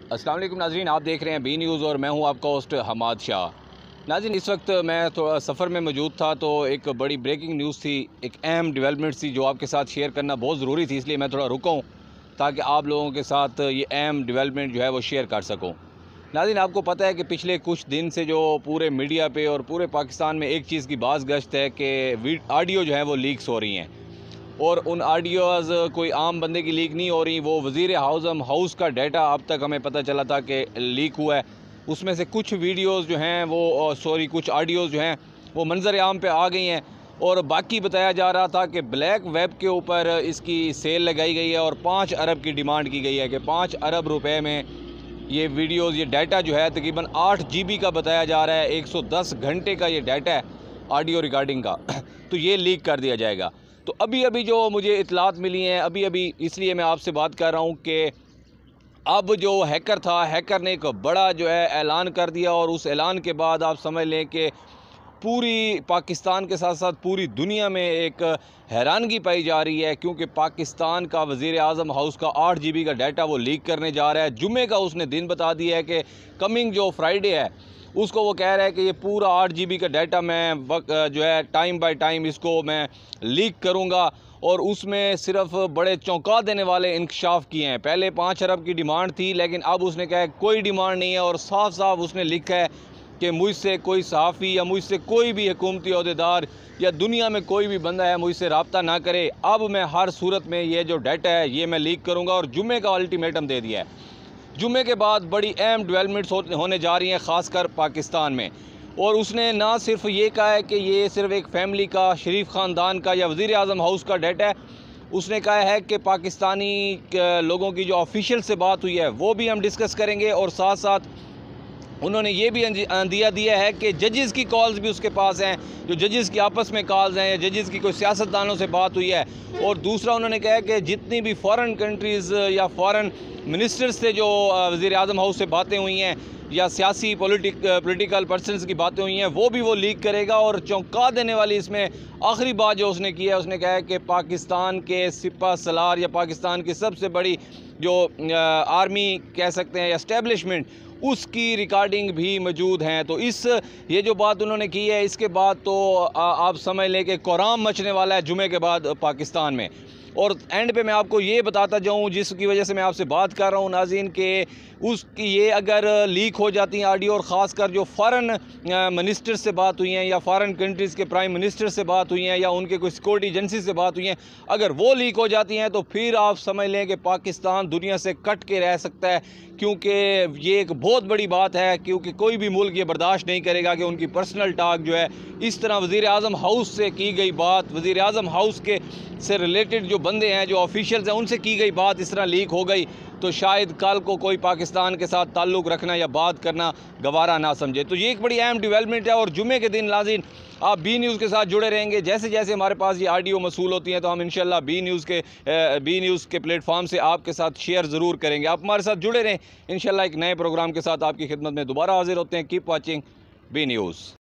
अस्सलाम वालेकुम नाज़रीन, आप देख रहे हैं बी न्यूज़ और मैं हूं आपका होस्ट हमाद शाह। नाज़रीन, इस वक्त मैं थोड़ा सफ़र में मौजूद था तो एक बड़ी ब्रेकिंग न्यूज़ थी, एक अहम डेवलपमेंट थी जो आपके साथ शेयर करना बहुत ज़रूरी थी, इसलिए मैं थोड़ा रुका हूँ ताकि आप लोगों के साथ ये अहम डेवलपमेंट जो है वो शेयर कर सकूँ। नाज़रीन, आपको पता है कि पिछले कुछ दिन से जो पूरे मीडिया पे और पूरे पाकिस्तान में एक चीज़ की बाज़ गश्त है कि ऑडियो जो है वो लीक्स हो रही हैं, और उन ऑडियोज़ कोई आम बंदे की लीक नहीं हो रही। वो वज़ीर आज़म हाउस का डाटा अब तक हमें पता चला था कि लीक हुआ है। उसमें से कुछ वीडियोज़ जो हैं वो कुछ ऑडियोज़ जो हैं वो मंज़र आम पे आ गई हैं, और बाकी बताया जा रहा था कि ब्लैक वेब के ऊपर इसकी सेल लगाई गई है और 5 अरब की डिमांड की गई है कि 5 अरब रुपए में ये वीडियोज़, ये डाटा जो है तकरीबन 8 GB का बताया जा रहा है, 110 घंटे का ये डाटा है ऑडियो रिकॉर्डिंग का तो ये लीक कर दिया जाएगा। तो अभी जो मुझे इतलात मिली हैं, अभी इसलिए मैं आपसे बात कर रहा हूँ कि अब जो हैकर था, हैकर ने एक बड़ा जो है ऐलान कर दिया, और उस ऐलान के बाद आप समझ लें कि पूरी पाकिस्तान के साथ साथ पूरी दुनिया में एक हैरानगी पाई जा रही है, क्योंकि पाकिस्तान का वज़ीर आज़म हाउस का 8 GB का डाटा वो लीक करने जा रहा है। जुम्मे का उसने दिन बता दिया है कि कमिंग जो फ्राइडे है उसको वो कह रहा है कि ये पूरा 8 GB का डाटा मैं जो है टाइम बाय टाइम इसको मैं लीक करूँगा, और उसमें सिर्फ बड़े चौंका देने वाले इंकशाफ किए हैं। पहले 5 अरब की डिमांड थी, लेकिन अब उसने कहा है कोई डिमांड नहीं है, और साफ साफ उसने लिखा है कि मुझसे कोई सहाफ़ी या मुझसे कोई भी हुकूमती अहदेदार या दुनिया में कोई भी बंदा है मुझसे रब्ता ना करे। अब मैं हर सूरत में ये जो डाटा है ये मैं लीक करूँगा, और जुम्मे का अल्टीमेटम दे दिया है। जुम्मे के बाद बड़ी अहम डेवलपमेंट्स होने जा रही हैं, ख़ासकर पाकिस्तान में। और उसने ना सिर्फ ये कहा है कि ये सिर्फ एक फ़ैमिली का, शरीफ ख़ानदान का या वज़ीर आज़म हाउस का डाटा है, उसने कहा है कि पाकिस्तानी लोगों की जो ऑफिशियल से बात हुई है वो भी हम डिस्कस करेंगे, और साथ साथ उन्होंने ये भी अंदिया दिया है कि जजेस की कॉल्स भी उसके पास हैं, जो जजेस की आपस में कॉल्स हैं या जजेस की कोई सियासतदानों से बात हुई है। और दूसरा उन्होंने कहा कि जितनी भी फ़ॉरेन कंट्रीज़ या फ़ॉरेन मिनिस्टर्स से जो वज़ीर आज़म हाउस से बातें हुई हैं या सियासी पॉलिटिकल पर्सनस की बातें हुई हैं वो भी वो लीक करेगा। और चौंका देने वाली इसमें आखिरी बात जो उसने की है, उसने कहा है कि पाकिस्तान के सिपा सलार या पाकिस्तान की सबसे बड़ी जो आर्मी कह सकते हैं या एस्टेब्लिशमेंट, उसकी रिकॉर्डिंग भी मौजूद हैं। तो ये जो बात उन्होंने की है, इसके बाद तो आप समझ लें कि कोहराम मचने वाला है जुमे के बाद पाकिस्तान में। और एंड पे मैं आपको ये बताता जाऊँ, जिसकी वजह से मैं आपसे बात कर रहा हूँ नाज़रीन, के उसकी ये अगर लीक हो जाती हैं ऑडियो, और ख़ासकर जो फ़ॉरेन मिनिस्टर से बात हुई हैं या फ़ॉरेन कंट्रीज़ के प्राइम मिनिस्टर से बात हुई हैं या उनके कोई सिक्योरिटी एजेंसी से बात हुई हैं, अगर वो लीक हो जाती हैं तो फिर आप समझ लें कि पाकिस्तान दुनिया से कट के रह सकता है, क्योंकि ये एक बहुत बड़ी बात है। क्योंकि कोई भी मुल्क ये बर्दाश्त नहीं करेगा कि उनकी पर्सनल टॉक जो है इस तरह वज़ीर आज़म हाउस से की गई बात, वज़ीर आज़म हाउस के से रिलेटेड जो बंदे हैं, जो ऑफिशियल्स हैं, उनसे की गई बात इस तरह लीक हो गई, तो शायद कल को कोई पाकिस्तान के साथ ताल्लुक़ रखना या बात करना गवारा ना समझे। तो ये एक बड़ी अहम डेवलपमेंट है, और जुमे के दिन नाज़रीन आप बी न्यूज़ के साथ जुड़े रहेंगे। जैसे जैसे हमारे पास ये ऑडियो मसूल होती हैं तो हम इंशाल्लाह बी न्यूज़ के प्लेटफॉर्म से आपके साथ शेयर ज़रूर करेंगे। आप हमारे साथ जुड़े रहें, इंशाल्लाह एक नए प्रोग्राम के साथ आपकी खिदमत में दोबारा हाजिर होते हैं। Keep watching B news.